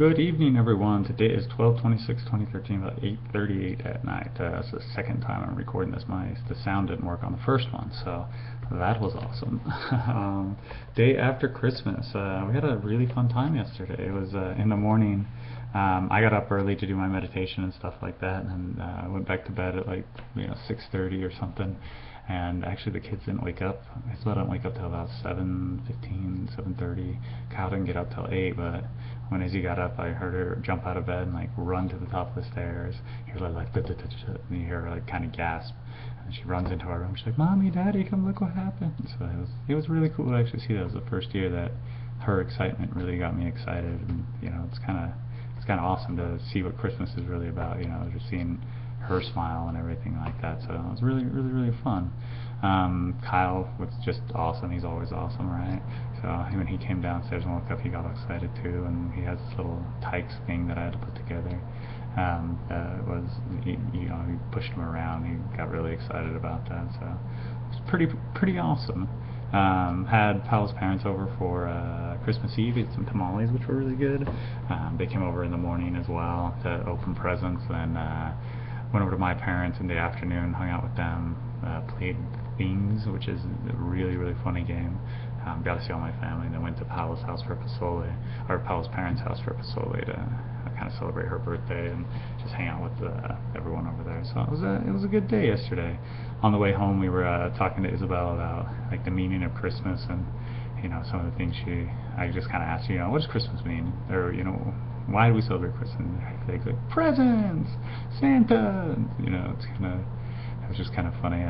Good evening, everyone. Today is 12/26/2013, about 8:38 at night. That's the second time I'm recording this. The sound didn't work on the first one, so that was awesome. Day after Christmas. We had a really fun time yesterday. It was in the morning. I got up early to do my meditation and stuff like that, and I went back to bed at 6:30 or something. And actually, the kids didn't wake up. I still didn't wake up till about 7:15, 7:30. Kyle didn't get up till 8, but when Izzy got up, I heard her jump out of bed and run to the top of the stairs. You hear and you hear her kind of gasp, and she runs into our room. She's like, "Mommy, Daddy, come look what happened!" So it was really cool to actually see that. It was the first year that her excitement really got me excited, and it's kind of awesome to see what Christmas is really about. Just seeing her smile and everything like that. So it was really, really, really fun. Kyle was just awesome. He's always awesome, right? So when he came downstairs and woke up, he got excited too. And he has this little Tykes thing that I had to put together. He pushed him around. He got really excited about that. So it was pretty awesome. Had Pal's parents over for Christmas Eve. Ate some tamales, which were really good. They came over in the morning as well to open presents, and went over to my parents in the afternoon, hung out with them, played Things, which is a really, really funny game. Got to see all my family, and then went to Pal's house for Pozole, or Pal's parents' house for Pozole to kind of celebrate her birthday and just hang out with everyone over there. So it was a good day yesterday. On the way home, we were talking to Isabel about the meaning of Christmas, and some of the things I just kind of asked her, what does Christmas mean, or why do we celebrate Christmas? Like presents, Santa. It was just kind of funny.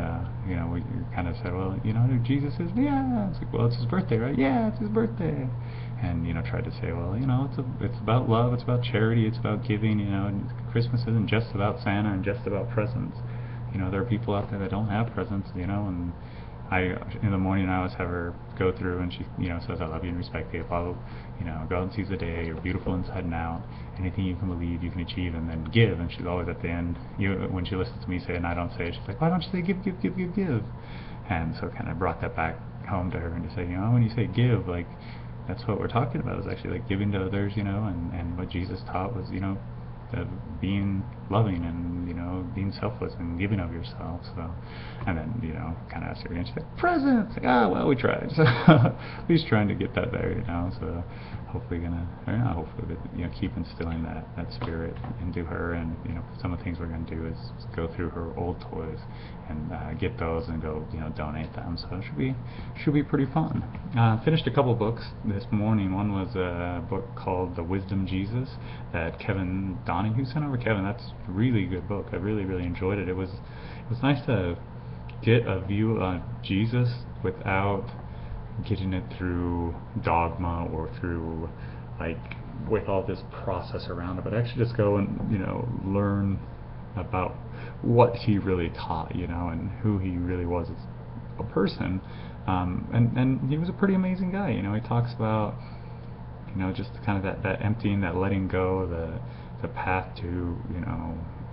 We kind of said, well, who Jesus is? Yeah. It's like, well, it's his birthday, right? Yeah, it's his birthday. And tried to say, well, it's about love, it's about charity, it's about giving. And Christmas isn't just about Santa and just about presents. There are people out there that don't have presents. And in the morning I always have her go through, and she says, I love you and respect you, blah, go out and seize the day, you're beautiful inside and out, anything you can believe you can achieve, and then give. And she's always at the end, when she listens to me say it and I don't say it, she's like, why don't you say give, give, give, give, give? And so kind of brought that back home to her, and to say, when you say give, that's what we're talking about, is actually giving to others, and what Jesus taught was, being loving and being selfless and giving of yourself. So, and then kind of asked her again. She's like, presents. Well, we tried. So at least trying to get that there. So hopefully not hopefully, but keep instilling that spirit into her. And some of the things we're gonna do is go through her old toys and get those and go donate them. So it should be pretty fun. Finished a couple books this morning. One was a book called The Wisdom Jesus that Kevin Donahue sent over. Kevin, that's a really good book. I really, really enjoyed it. It was nice to get a view of Jesus without getting it through dogma or through with all this process around it, but actually just go and learn about what he really taught, and who he really was as a person. And he was a pretty amazing guy. He talks about just kind of that emptying, that letting go, the path to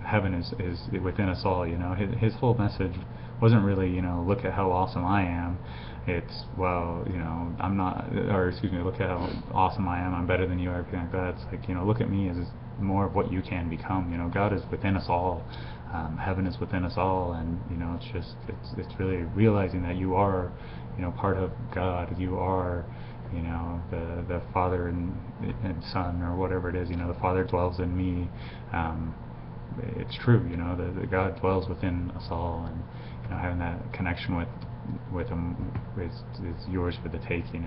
heaven is within us all. His whole message wasn't really look at how awesome I am. It's, well, I'm not, or excuse me, look at how awesome I am, I'm better than you, everything like that. It's like, look at me as more of what you can become. God is within us all. Heaven is within us all, and it's really realizing that you are part of God. You are the Father and Son, or whatever it is. The Father dwells in me. It's true. The God dwells within us all, and having that connection with Him is yours for the taking.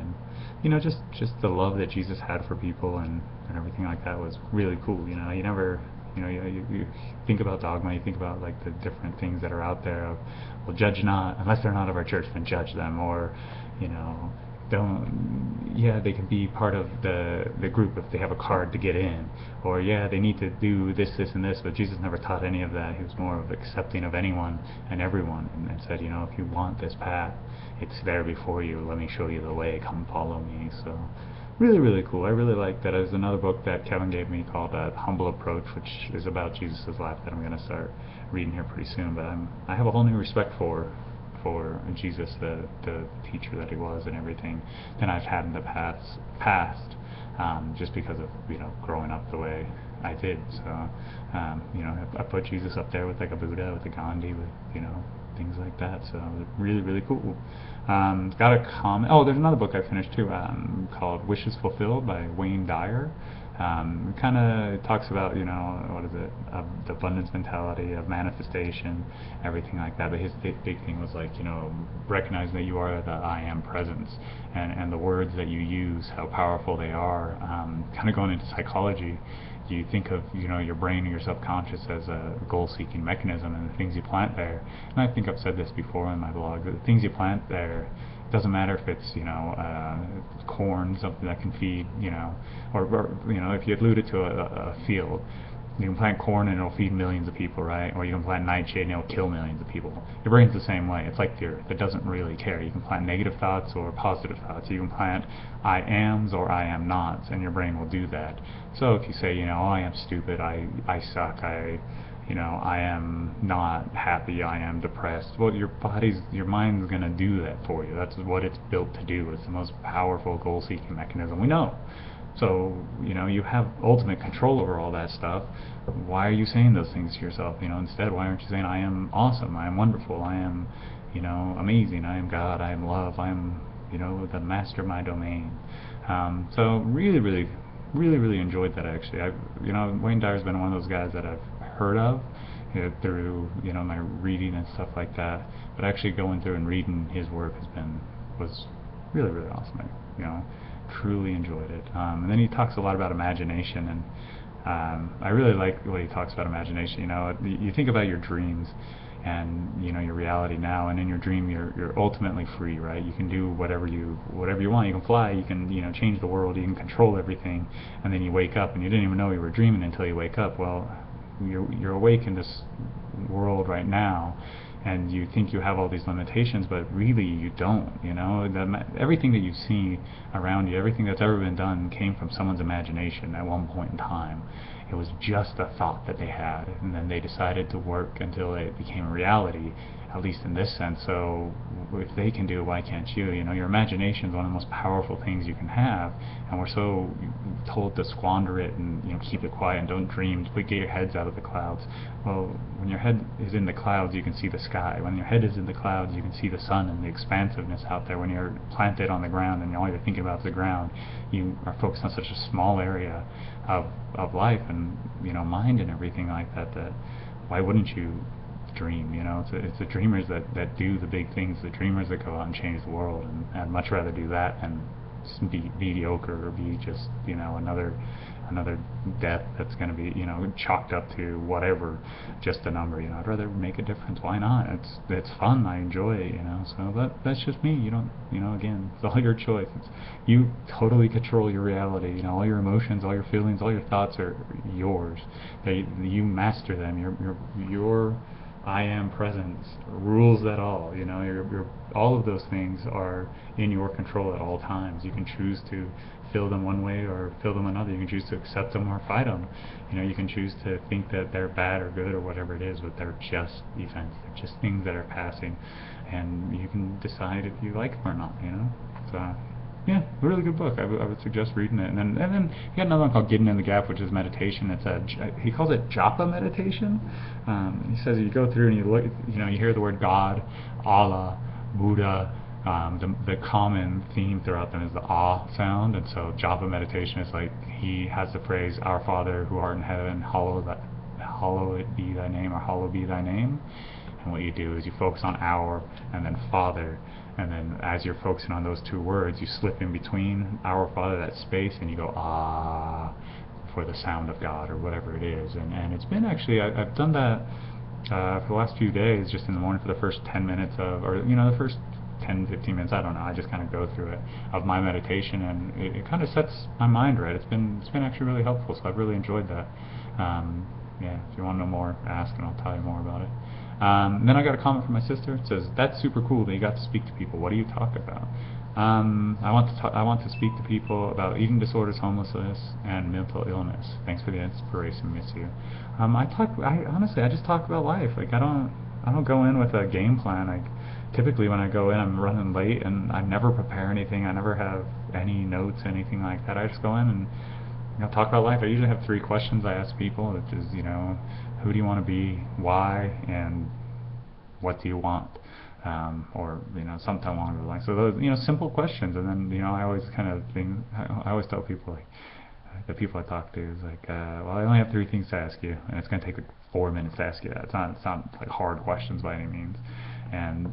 And just the love that Jesus had for people and everything like that was really cool. You never. You think about dogma, you think about the different things that are out there of, well, judge not, unless they're not of our church, then judge them, or they can be part of the group if they have a card to get in, or they need to do this, this, and this. But Jesus never taught any of that. He was more of accepting of anyone and everyone, and said, if you want this path, it's there before you, let me show you the way, come follow me. So really, really cool. I really like that. There's another book that Kevin gave me called Humble Approach, which is about Jesus' life, that I'm going to start reading here pretty soon. But I have a whole new respect for Jesus, the teacher that he was and everything, than I've had in the past. just because of growing up the way I did. So I put Jesus up there with like a Buddha, with a Gandhi, with things like that. So really, really cool. Got a comment. Oh, there's another book I finished too, called Wishes Fulfilled by Wayne Dyer. Kind of talks about, what is it, the abundance mentality of manifestation, everything like that. But his big thing was like, recognizing that you are the I am presence, and the words that you use, how powerful they are. Kind of going into psychology, you think of your brain or your subconscious as a goal-seeking mechanism, and the things you plant there. And I think I've said this before in my blog. The things you plant there, doesn't matter if it's corn, something that can feed, or if you alluded to a field, you can plant corn and it'll feed millions of people, right? Or you can plant nightshade and it'll kill millions of people. Your brain's the same way. It's like the earth. It doesn't really care. You can plant negative thoughts or positive thoughts. You can plant I ams or I am nots, and your brain will do that. So if you say, oh, I am stupid, I suck, I am not happy, I am depressed. Well, your mind's going to do that for you. That's what it's built to do. It's the most powerful goal-seeking mechanism we know. So, you have ultimate control over all that stuff. Why are you saying those things to yourself? Instead, why aren't you saying, I am awesome, I am wonderful, I am, amazing, I am God, I am love, I am, the master of my domain. So really, really, really, really enjoyed that, actually. Wayne Dyer's been one of those guys that I've heard of through my reading and stuff like that, but actually going through and reading his work was really, really awesome. Truly enjoyed it. And then he talks a lot about imagination, and I really like the way he talks about imagination. You think about your dreams and your reality now, and in your dream you're ultimately free, right? You can do whatever you want. You can fly, you can change the world, you can control everything, and then you wake up and you didn't even know you were dreaming until you wake up. Well, you're awake in this world right now, and you think you have all these limitations, but really you don't. Everything that you see around you, everything that's ever been done, came from someone's imagination at one point in time. It was just a thought that they had, and then they decided to work until it became a reality, at least in this sense. So if they can do it, why can't you? Your imagination is one of the most powerful things you can have, and we're so told to squander it and keep it quiet and don't dream. Get your heads out of the clouds. Well, when your head is in the clouds, you can see the sky. When your head is in the clouds, you can see the sun and the expansiveness out there. When you're planted on the ground and all you're thinking about is the ground, you are focused on such a small area of life and mind and everything like that. That why wouldn't you dream? It's the dreamers that do the big things, the dreamers that go out and change the world, and I'd much rather do that than be mediocre or be just another death that's going to be chalked up to whatever, just a number. I'd rather make a difference. Why not? It's fun. I enjoy it. So that's just me. You don't again, it's all your choice. You totally control your reality. All your emotions, all your feelings, all your thoughts are yours. You master them. Your I am presence rules that all. All of those things are in your control at all times. You can choose to feel them one way or feel them another. You can choose to accept them or fight them. You can choose to think that they're bad or good or whatever it is, but they're just events. They're just things that are passing, and you can decide if you like them or not. So yeah, a really good book. I would suggest reading it. And then he got another one called Getting in the Gap, which is meditation. He calls it japa meditation. He says you go through and you look, you hear the word God, Allah, Buddha. The common theme throughout them is the ah sound, and so japa meditation is like he has the phrase "Our Father who art in heaven, hallowed be thy name," or "Hallowed be thy name." And what you do is you focus on "our" and then "Father," and then as you're focusing on those two words, you slip in between "Our Father," that space, and you go ah for the sound of God or whatever it is. And it's been actually I've done that for the last few days, just in the morning for the first 10 minutes the first 10-15 minutes, I don't know, I just kind of go through it, of my meditation, and it kind of sets my mind right. It's been actually really helpful, so I've really enjoyed that. Yeah, if you want to know more, ask and I'll tell you more about it. Then I got a comment from my sister. It says, "That's super cool that you got to speak to people. What do you talk about?" I want to speak to people about eating disorders, homelessness, and mental illness. Thanks for the inspiration, miss you. I just talk about life. Like I don't go in with a game plan. Typically when I go in, I'm running late and I never prepare anything. I never have any notes, anything like that. I just go in and talk about life. I usually have 3 questions I ask people, which is, who do you want to be, why, and what do you want? Or something along those lines. So those simple questions, and then I always kind of think, I always tell people, like, the people I talk to is like, well, I only have 3 things to ask you, and it's going to take like 4 minutes to ask you that. It's not like hard questions by any means. And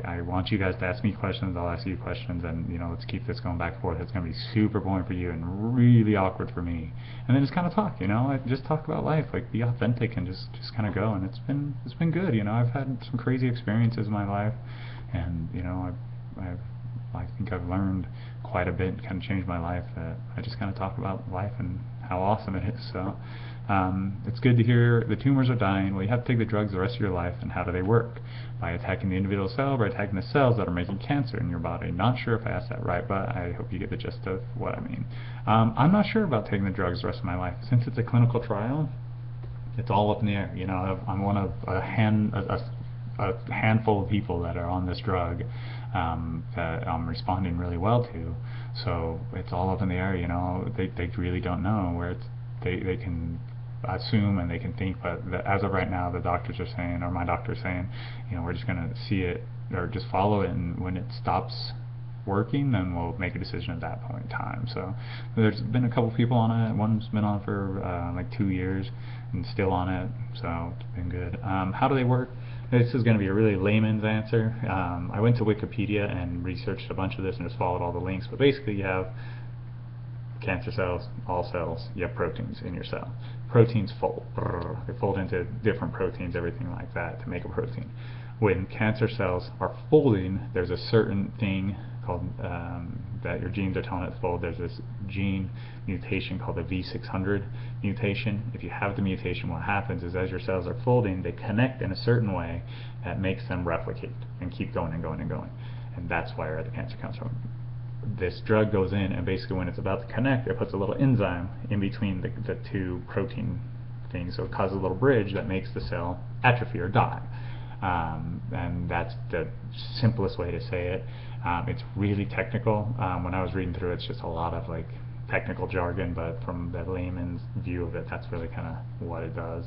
I want you guys to ask me questions. I'll ask you questions, and let's keep this going back and forth. It's going to be super boring for you and really awkward for me. And then just kind of talk, just talk about life, like be authentic and just kind of go. And it's been good. I've had some crazy experiences in my life, and I think I've learned quite a bit and kind of changed my life. That I just kind of talk about life and how awesome it is. So it's good to hear the tumors are dying. Well, you have to take the drugs the rest of your life. And how do they work? By attacking the individual cell, by attacking the cells that are making cancer in your body. Not sure if I asked that right, but I hope you get the gist of what I mean. I'm not sure about taking the drugs the rest of my life. Since it's a clinical trial, it's all up in the air. I'm one of a handful of people that are on this drug that I'm responding really well to. So it's all up in the air. They really don't know where they can assume and they can think, but as of right now, the doctors are saying, or my doctor is saying, we're just going to see it or just follow it, and when it stops working, then we'll make a decision at that point in time. So there's been a couple people on it. One's been on for like 2 years and still on it, so it's been good. How do they work? This is going to be a really layman's answer. I went to Wikipedia and researched a bunch of this and just followed all the links, but basically you have cancer cells, all cells, you have proteins in your cell. Proteins fold. They fold into different proteins, everything like that, to make a protein. When cancer cells are folding, there's a certain thing called that your genes are telling it to fold. There's this gene mutation called the V600 mutation. If you have the mutation, what happens is as your cells are folding, they connect in a certain way that makes them replicate and keep going and going and going. And that's where the cancer comes from. This drug goes in, and basically when it's about to connect, it puts a little enzyme in between the 2 protein things, so it causes a little bridge that makes the cell atrophy or die. And that's the simplest way to say it. It's really technical. When I was reading through it, it's just a lot of like technical jargon, but from the layman's view of it, that's really kind of what it does.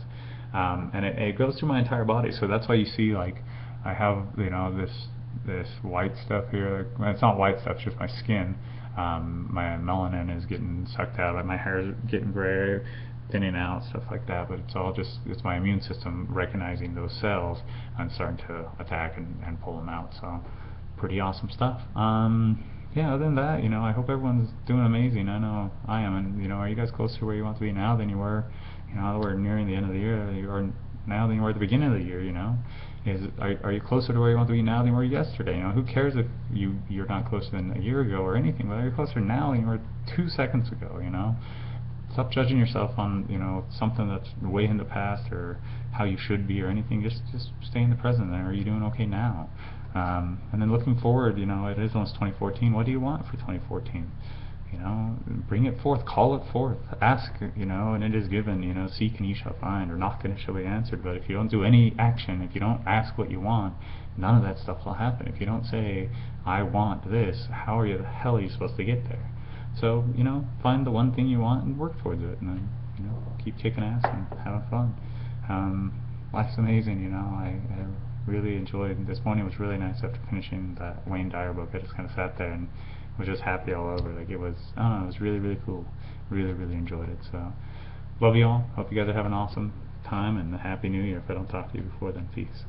And it goes through my entire body, so that's why you see, like, I have this white stuff here. It's not white stuff, it's just my skin. My melanin is getting sucked out, like my hair is getting gray, thinning out, stuff like that, but it's my immune system recognizing those cells and starting to attack and pull them out. So pretty awesome stuff. Yeah, other than that, I hope everyone's doing amazing. I know I am. And are you guys closer to where you want to be now than you were, we're nearing the end of the year, you are now than you were at the beginning of the year? Are you closer to where you want to be now than you were yesterday? Who cares if you're not closer than a year ago or anything, but are you closer now than you were 2 seconds ago? Stop judging yourself on something that's way in the past or how you should be or anything. Just stay in the present. And are you doing okay now? And then looking forward, it is almost 2014. What do you want for 2014? Bring it forth, call it forth, ask, and it is given. Seek and you shall find, or knock and it shall be answered. But if you don't do any action, if you don't ask what you want, none of that stuff will happen. If you don't say, I want this, how the hell are you supposed to get there? So, find the one thing you want and work towards it, and then, keep kicking ass and having fun. Life's amazing, I really enjoyed, this morning was really nice after finishing that Wayne Dyer book. I just kind of sat there and was just happy all over. Like, it was, I don't know, it was really, really cool. Really, really enjoyed it. So, love you all. Hope you guys are having an awesome time, and a happy new year if I don't talk to you before then. Peace.